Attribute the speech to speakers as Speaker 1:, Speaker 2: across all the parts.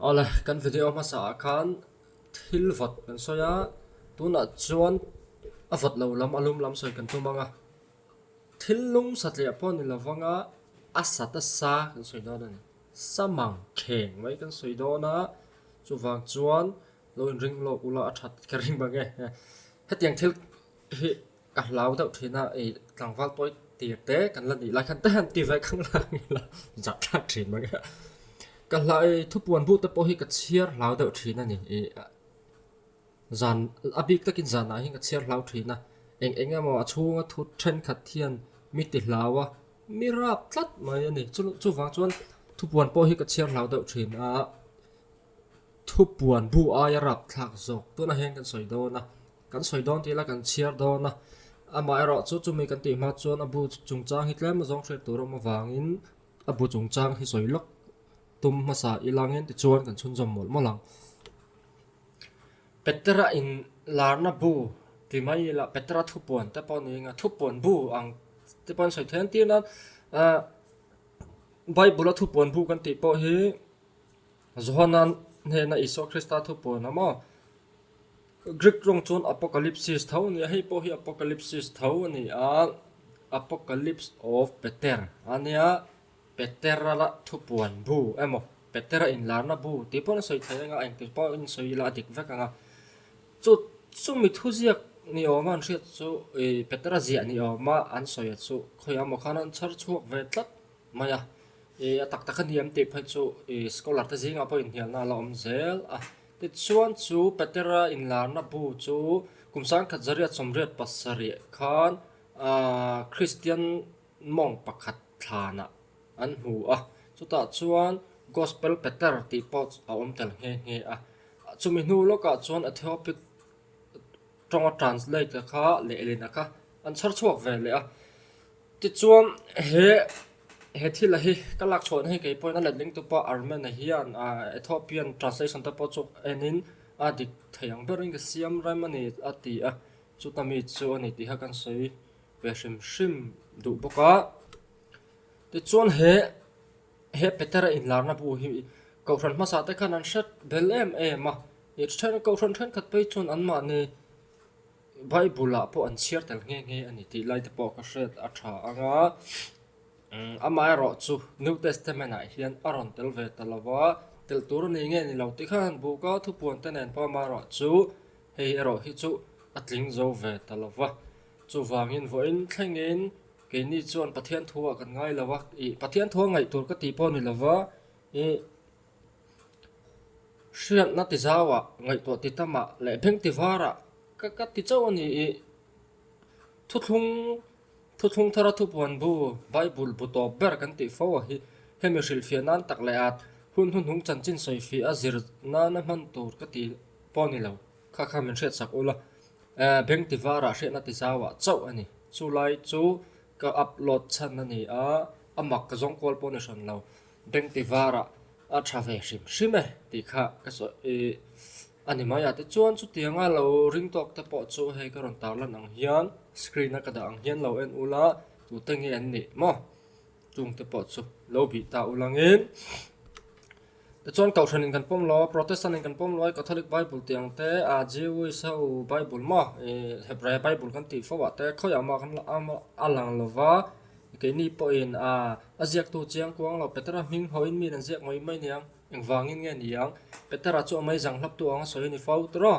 Speaker 1: Ole kan video ma sa khan thil vat kan soya tuna chuan a vat lo lam alum lam soi kan tu manga thil lung satlia pon ni lawanga a sata sa kan soi do ni samang kheng mai kan soi do na chu wang chuan lo in ring lo ula a that ka ring bange hetiang thil hi ka lau deuh thina e tlangwal poi tiak te kan la ni lai khan te han ti vai khang la ni la zat tha thin bange ka lai thu puan bu te po hi ka chiar lau deuh thina ni e zan abik takin zan a hi ka chiar lau thina eng amo a chunga thu then khat thian mi ti hlawa mi rap tlat mai ani chu wang chuan thu puan po hi ka chiar lau deuh thina thu puan bu a ya rap thak zok tu na heng kan soi do na kan soi don ti la kan chiar do na ama ero chu mi kan ti ma chuan abu chungchang hi tlem zong thre tur ma wangin abu chungchang hi soi lok tum masa ilangin ti chuan kan chun zom mol molang petra in larna bu ti mai la petra thu puan ta pon nga thu puan bu ang ti pon soi then ti na bible thu puan bu kan ti po hi zohanan ne na iso krista thu puan ama Greek rong chun apocalypse thau ni hei po hi apocalypse thau ni a apocalypse of Peter ania Peter la thu puan bu emo Peter in larna bu ti pon soi thai nga ang ti po in soi la dik vek nga chu mi thu ziak ni oma an riat chu Peter zia ni oma an soi chu khoya mo khan an char chuak ve tlat maya tak tak an hiam te phai chu scholar ta zinga po in hial na la om zel a ti chuan chu Peter in larna bu chu kumsang khat zariat somriat pasari khan Christian mong pakhat thana an hu a chuta chuan gospel Peter ti po a om tel nge a chumi nu loka chuan Ethiopic tonga translate kha le elina kha an char chuak ve le a ti chuan he thil hi kalak chon he ke point la link to pa armen hian Ethiopian translation ta po chu enin adik thayang bering ka siam ramani ati a chutami chu ani ti ha kan sei ve shim du boka ti chuan he Peter in larna bu hi ko ran ma sa ta khan an shat belem ma it chen ko ran than khat pe chun an ma ni bible po an chiar tel nge ani ti lai te po ka shet a tha anga ama ro chu new testament a hian aron tel ve talawa tel tur ni nge ni lo ti khan bu ka thu puan ten en pa ma ro chu hei ro hi chu atling zo ve talawa chu wangin voin thlengin ke ni chuan pathian thuwa kan ngai lawa pathian thuwa ngai tur ka ti po ni lawa shian na ti zawa ngai to ti tama le pheng ti wara ka ti chaw ani thu thung thara thu puan bu bible bu to ber kan ti fo hi hemishil fianan tak le at hun hung chan chin soi fi azir na man tur ka ti po ni lo kha men shet sak ula beng ti wara she na ti zawa chaw ani chu lai chu ka upload chan ani amak ka zong kol po ni son lo beng ti wara a thave shime ti kha ka so ani maya te chuan chu tianga lo ring tok te po chu hei ka ron tar lan ang hian screen na ka da ang hian lo en ula tu te nge an ni mo chung te po chu lo bi ta ulangin te chuan kau thanin kan pom lo protestant in kan pom lo catholic bible tiang te jewish ho bible mo hebrew bible kan ti fowa te khoya ma kan alang lova ke ni po in aziak tu chiang kuang lo petra ming hoin mi nan ziak moi mai niang eng wangin nge niang petra chu mai jang hlap tu ang soi ni fau tro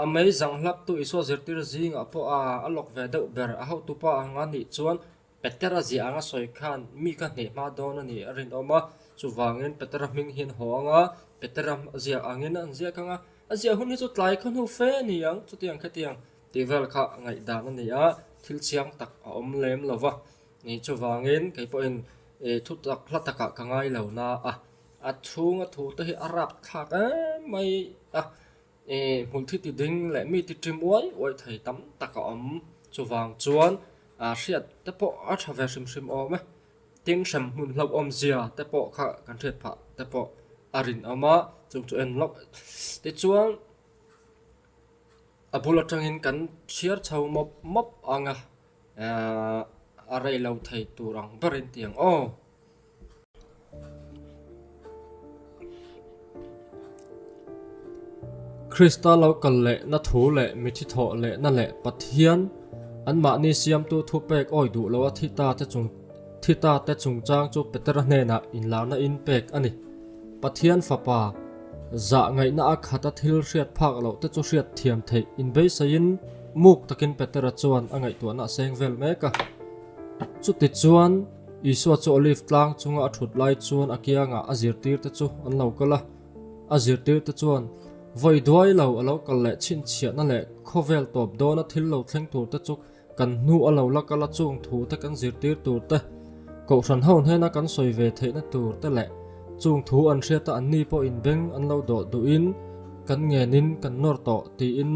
Speaker 1: amai jang hlap tu iso zertir zing apo alok ve deuh ber a ho tu pa anga ni chuan petra ji anga soi khan mi ka ne ma don ani arin oma chu wangin petra ming hin ho anga petra zia angin an zia kanga azia hun hi chu tlai khan hu fe niang chu tiang khatiang ti vel kha ngai dan ani a thil chiang tak a om lem lova ni chu wangin kai po in thu tak hlataka kangai lo na thunga thu te hi arap khak mai multi ti ding le mi ti trim oi thai tam taka om chu wang chuan hriat te po a thave shim om ting sam hun lo om zia te po kha kan thet pha te po arin ama chung chu en lok te chuan abula tangin kan chiar chau mop anga arai lo thai turang barin tiang Krista lo kal le na thu le mi thi tho le na le pathian an ma ni siam tu thu pek oi du lo thita te chung chang chu Peter hne na in la na in pek ani pathian fapa za ngai na akhata thil hriat phak lo te chu hriat thiam thei in be sain muk takin Peter chuan angai tu na seng vel meka chu ti chuan Isu chu olive tlang chunga thut lai chuan akianga azir tir te chu an lo kala azir tir te chuan voi duai lo alo kal le chin chia na le khovel top do na thil lo thleng tur te chu kan nu alo la kala chung thu te kan zir tir tur te ko ran hon he na kan soi ve the na tur te le chung thu an hria ta an ni po in beng an lo do du in kan nge nin kan nor to ti in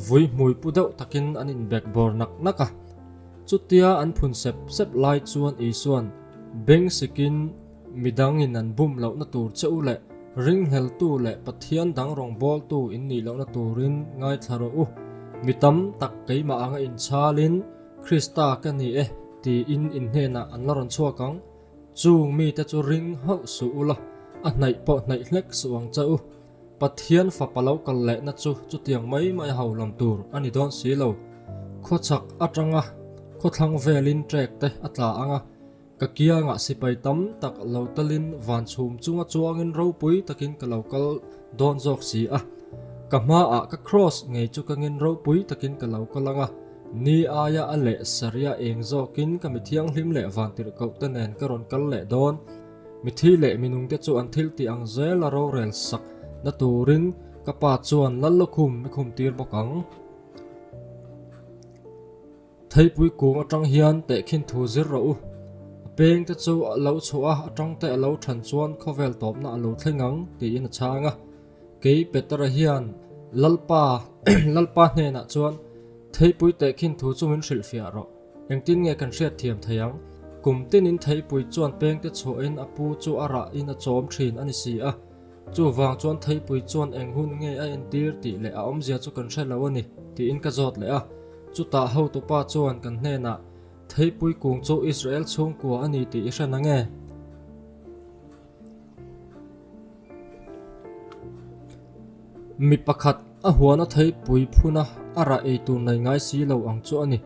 Speaker 1: vui mui pu deuh takin an in bek bor nak naka chutia an phun sep lai chuan isuan beng sikin midang in an bum lo na tur cheu le ring hel tu le pathian dang rong bol tu in ni lo na turin ngai tharo u mitam tak keima anga in chalin Krista ka ni ti in hena an laron chuakang chung mi te chu ring ho su ula a nai po nai hlek suang chau pathian fa palo kal le na chu tiang mai haulam tur ani don si lo khochak atanga khothlang velin trek te atla anga kakia nga sipai tam tak lotalin van chum chunga chuangin ro pui takin ka local don jok si a kama a ka cross ngei chu kangin ro pui takin ka local anga ni aya ale saria eng zokin ka mithiang hlim le van tir ko tanen ka ron kal le don mithi le minung te chu an thil ti ang zel ro rel sak na turin ka pa chuan lallo khum tir bokang thei pui kung atang hian te khin thu zir ro peng te chu lo chua atang te lo than chuan khovel top na lo thlengang ti in changa ke Peter hian lalpa hne na chuan thei pui te khin thu chu min hril fia ro engtin nge kan hriat thiam thayang kum tin in thei pui chuan peng te chu in apu chu ara in a chom thin ani si a chu wang chuan thei pui chuan eng hun nge a en tir ti le a om zia chu kan hrelo ani ti in ka zot le a chu ta ho to pa chuan kan hne na thei pui kung chu Israel chung kwa ani ti hran ange mi pakhat a huana thei pui phuna ara ei tur nei ngai si lo ang chu ani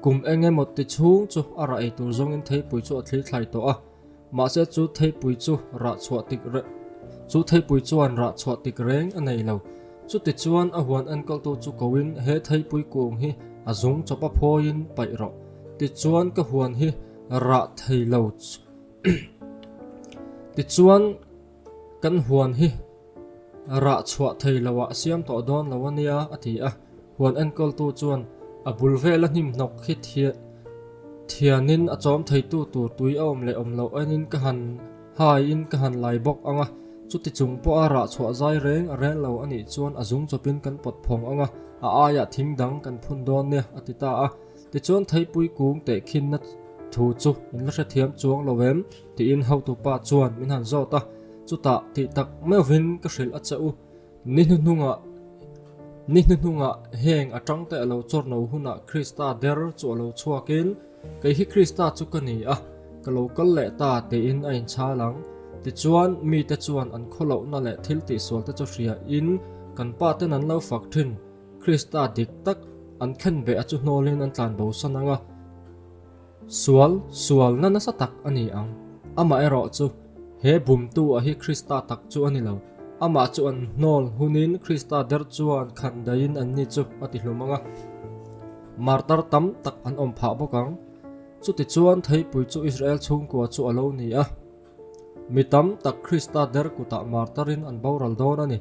Speaker 1: kum enge mot ti chung chu ara ei tur zong in thei pui chu athlei thlai to a ma se chu thei pui chu ra chhuat tik re chu thei pui chuan ra chhuat tik reng anei lo chu ti chuan a huan an kal tu chu kowin he thei pui kung hi azung chopa phoin pai ro ti chuan ka huan hi ra thei lo ti chuan kan huan hi ra chhuwa thei lawa siam to don lawania athi a huan an kal tu chuan a bul vela hnim nok khi thianin a chom thei tu tur tui om le om lo anin ka han hai in ka han lai bok anga chuti chung po a ra chhuwa zai reng a ren lo ani chuan azung chopin kan pot phong anga a aya thing dang kan phun don ne atita a ti chuan thei pui kung te khin na thu chu in la thiam chuang lovem ti in ho tu pa chuan min han zo ta chuta ti tak mevin ka hril a chau ni hnunga heng atang te alo chorno huna Krista der chu alo chuakin kai hi Krista chu kani a ka local le ta te in a in chalang ti chuan mi te chuan an kholo na le thil ti sol te chu hria in kan pa te nan lo fak thin Krista dik tak an khen be a chu hnolin an tlan bo sananga sual na sa tak ani ang ama ero chu he bum tu a hi Krista tak chu ani lo ama chu an hnol hunin Krista der chuan khan dain an ni chu ati hlumanga martar tam tak an om pha bokang chu ti chuan thei pui chu Israel chung ko chu alo ni a mitam tak Krista der kuta martarin an boral don ani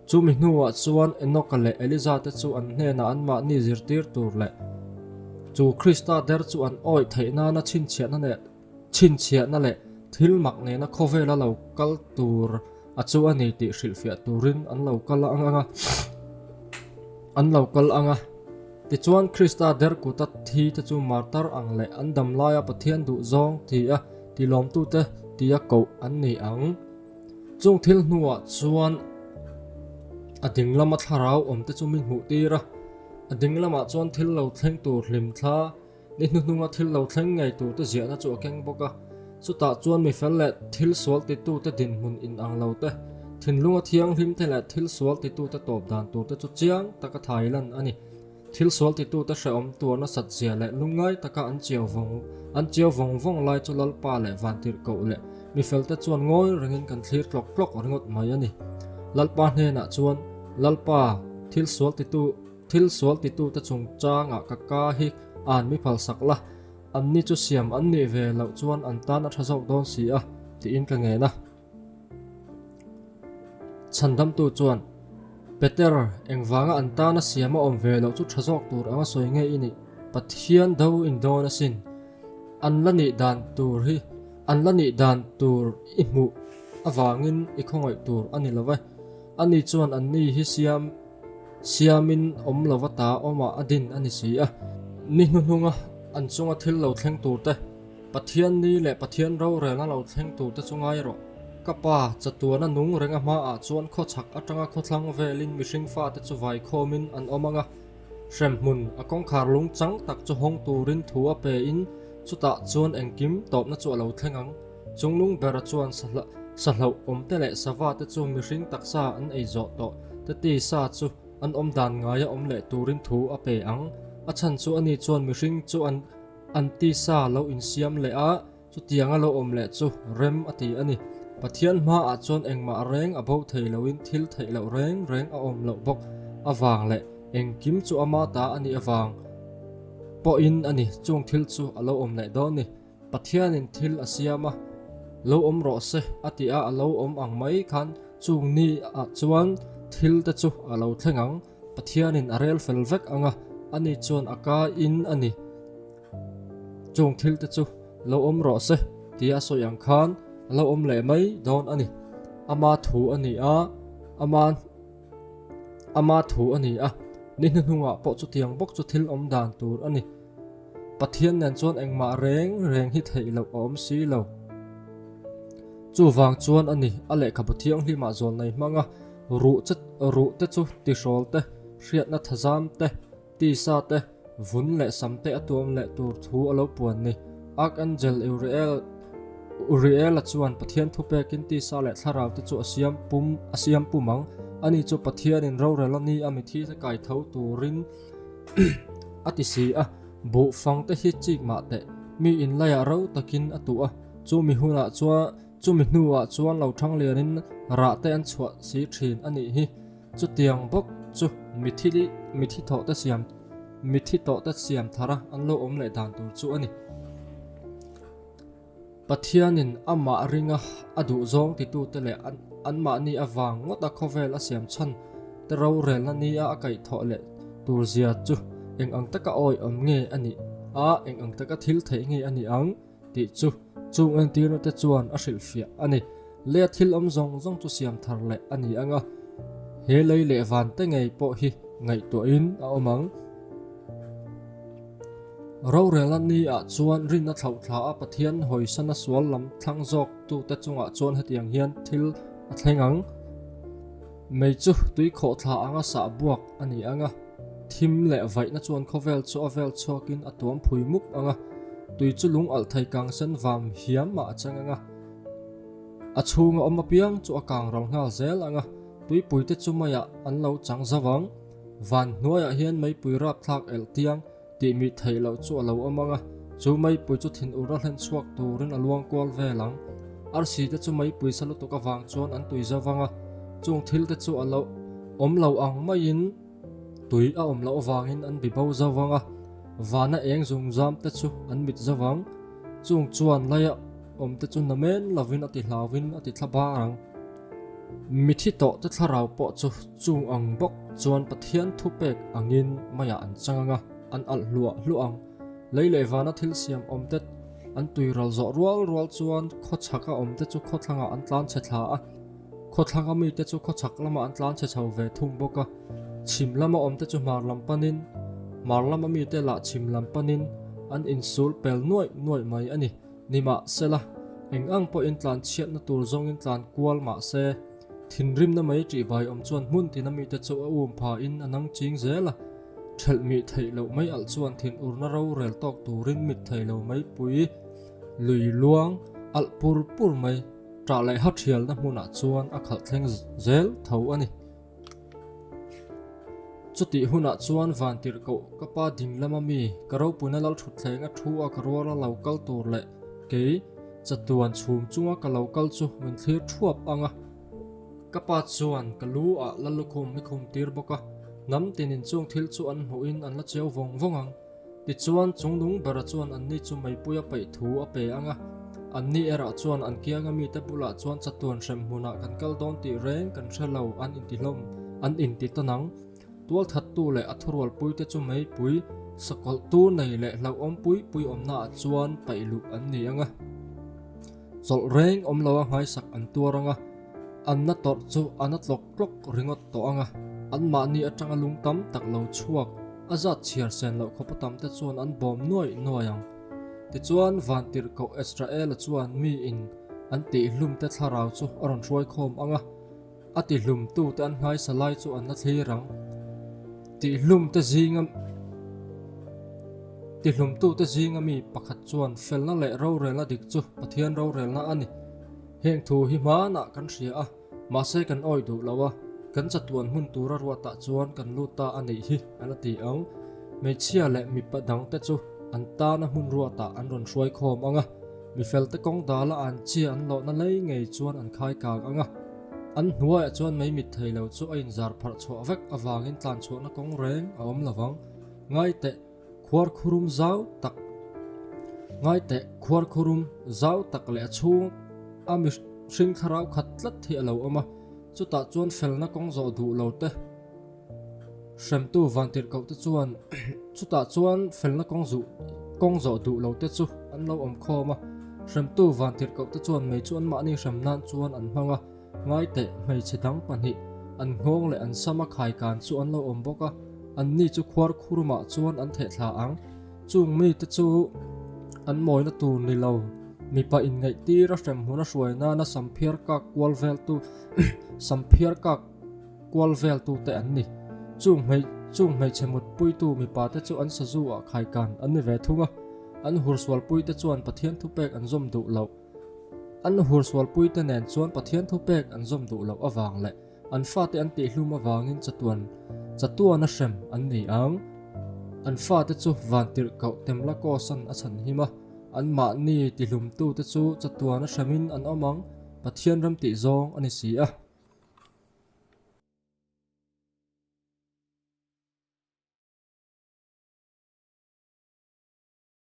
Speaker 1: chu mi hnuwa chuan enokale Eliza te chu an hne na an ma ni zirtir tur le chu Krista der chu an oi theina na chin chia na le thil mak ne na khovela lo kal tur a chu ani ti hril fia turin an lo kal anga ti chuan Krista der kuta thi te chu martar ang le an dam laia pathian du zong ti a ti lom tu te ti a ko an ni ang chung thil hnuwa chuan a ding lama tharau om te chu min hmu tira a ding lama chuan thil lo thleng tur hlim thla ni hnunga thil lo thleng ngai tur te zia na chu keng boka chuta chuan mi fel le thil sol ti tu te din mun in ang lo te thin lunga thiang hlim te la thil sual ti tu ta top dan tur ta chu chiang taka thailand ani thil sual ti tu ta hreom tur na sat zia le lungai taka an chiao vong lai chu lalpa le vantir ko le mi fel ta chuan ngoi ringin kan thlir tlok ringot mai ani lalpa hne na chuan lalpa thil sual ti tu ta chung changa ka hi an mi phal sakla an ni chu siam an ni ve lo chuan an tan a thazok don si a ti in ka nge na chandam tu chuan Peter engwanga an tan a siam a om ve lo chu thazok tur anga soi nge ini pathian do in don asin an lani dan tur i mu awangin i khongoi tur ani lova ani chuan an ni hi siamin om lovata oma adin ani si a ni hunga an chunga thil lo thleng tur te pathian ni le pathian ro rela lo thleng tur te chungai ro kapa chatuana nung renga ma a chuan kho chak atanga kho thlang velin mihring fa te chu vai khomin an omanga hremmun a kong khar lung chang tak chu hong turin thu a pe in chuta chuan engkim top na chu lo thlengang chunglung bera chuan sahlo om te le sawa te chu mihring taksa an ei zo to te ti sa chu an om dan ngaya om le turin thu a pe ang a chan chu ani chuan mihring chu an ti sa lo in siam le a chu tianga lo om le chu rem ati ani pathian ma a chuan engma reng abo theiloin thil theilo reng a om lo bok awang le engkim chu ama ta ani awang po in ani chung thil chu alo om le do ni pathian in thil asiama lo om ro se atia alo om ang mai khan chung ni a chuan thil te chu alo thlengang pathian in arel felvek anga ani chuan aka in ani chung thil te chu lo om ro se tia soyang khan lo om le mai don ani ama thu ani a nin hunga po chu tiang bok chu thil om dan tur ani pathian nen chuan engma reng hi theilo om si lo chu wang chuan ani ale khabu thiang hlima zon nei manga ru te chu ti rol te hriat na thazam te ti sa te vun le sam te atom le tur thu alo puan ni archangel Uriel chuan pathian thu pekin ti sa le tharau te chu asiam pumang ani chu pathian in ro relani ami thi te kai tho turin ati si a bu fang te hi chik ma te mi in laya ro takin atua chu mi hnuwa chuan lo thang lianin ra te an chhuat si thin ani hi chu tiang bok chu mi thi to te siam thara an lo om le dan tur chu ani pathianin ama ringa adu zong ti tu te le an ma ni awang ngota khovel asiam chan te ro rel na ni a kai tho le tur zia chu eng ang taka oi om nge ani eng ang taka thil thei nge ani ang ti chu chung an ti no te chuan a hril fia ani le thil om zong chu siam thar le ani anga he lei le van te ngei po hi ngai to in a omang ro relani a chuan rin na thlau thla a pathian hoi sana sual lam thlang jok tu te chunga chuan hetiang hian thil a thlengang mei chu tui kho thla anga sa buak ani anga thim le vai na chuan khovel chu avel chokin atuam phui mup anga tui chu lung al thai kang sen vam hiam ma changanga a chunga oma piang chu akang rong ngal zel anga tui pui te chu maya an lo chang zawang van hnuaya hian mei pui rap thak el tiang ti mi theilo chu alo amanga chu mai pui chu thin ura hlen chuak turin aluang kwal velang arsi te chu mai pui salu to ka wang chuan an tui zawanga chung thil te chu alo om lo ang mai in tui a om lo wangin an bibo zawanga wana eng zung zam te chu an mit zawang chung chuan laya om te chu namen lovin ati hlawin ati thlabarang mithi to te tharau po chu chung ang bok chuan pathian thu pek angin maya an changanga an al hluang leile wana thil siam om te an tui ral zo rual chuan kho chhaka om te chu kho thlanga an tlan che thla a kho thlanga mi te chu kho chhak lama an tlan che chho ve thung boka chim lama om te chu mar lama mi te la chim lam panin an insul pel nuai mai ani nima sela eng ang po in tlan chiat na tur zong in tlan kwal ma se thin rim na mai tri bai om chuan mun ti na mi te chu pha in anang ching zela thel mi theilo mai al chuan thin urna ro rel tok turin mit theilo mai pui lui luang al pur mai trả lại hát hiền na muna chuan a khal thleng zel tho ani chuti huna chuan van tir ko kapa ding lama mi karo puna lal thut thlenga thu a karwala local tur le ke chatuan chhum chunga ka local chu min thlir thuap anga kapa chuan kalu a lalukhum mi khum tir boka nam tinin chung thil chu an huin an la cheu vong vongang ti chuan chungdung bara chuan an ni chu mai puya pai thu a pe anga an ni era chuan an kianga mi te pula chuan chatuan rem huna kan kal don ti reng kan thelo an in ti hlom an in ti tanang tual that tu le athurwal pui te chu mai pui sakol tu nei le lau om pui om na chuan pai lu an ni anga chol reng om lawa ngai sak an tuaranga an na tor chu an tlok tlok ringot to anga an ma ni atanga lungtam tak lo chuak azat chiar sen lo khopatam te chuan an bom noi ang ti chuan van tir ko Israel chuan mi in an ti hlum te tharau chu aron roi khom anga ati hlum tu te an ngai salai chu an na thlirang ti hlum te zinga mi pakhat chuan felna le ro relna dik chu pathian ro relna ani heng thu hi mana kan ria a ma se kan oi du lawa kan chatuan hun tura ruata chuan kan luta ani hi ana ti ang me chia le mi padang te chu an ta na hun ruata an ron roi khom anga mi fel te kong dala an chi an lo na lei ngei chuan an khai ka anga an hnuai chuan mai mit thei lo chu ain zar phar chho vek awangin tlan chho na kong reng a om lawang ngai te khuar khurum zau tak le chung ami hring kharau khat tlat thi alo ama chuta chuan felna kong zo du lo te shem tu van tir ko te chuan chuta chuan felna kong zo du lo te chu an lo om khoma shem tu van tir ko te chuan mei chuan ma ni shem nan chuan an hmanga ngai te mei chedang pani an ngong le an sama khai kan chu an lo om boka an ni chu khuar khuruma chuan an the thla ang chung mi te chu an moi na tu ni lo mi pa in ngai ti ra rem huna hruai na samphiar ka kwal vel tu te an ni chung mei chemut pui tu mi pa te chu an sa zu a khai kan an ni ve thunga an hurswal pui te chuan pathian thu pek an zom du lo an hurswal pui te nen chuan pathian thu pek an zom du lo awang le an fa te an ti hlum awangin chatuan a hrem an ni ang an fa te chu van tir kau temla ko san a chan hima an ma ni ti hlum tu te chu chatuan a hremin an omang pathian ram ti zong ani si a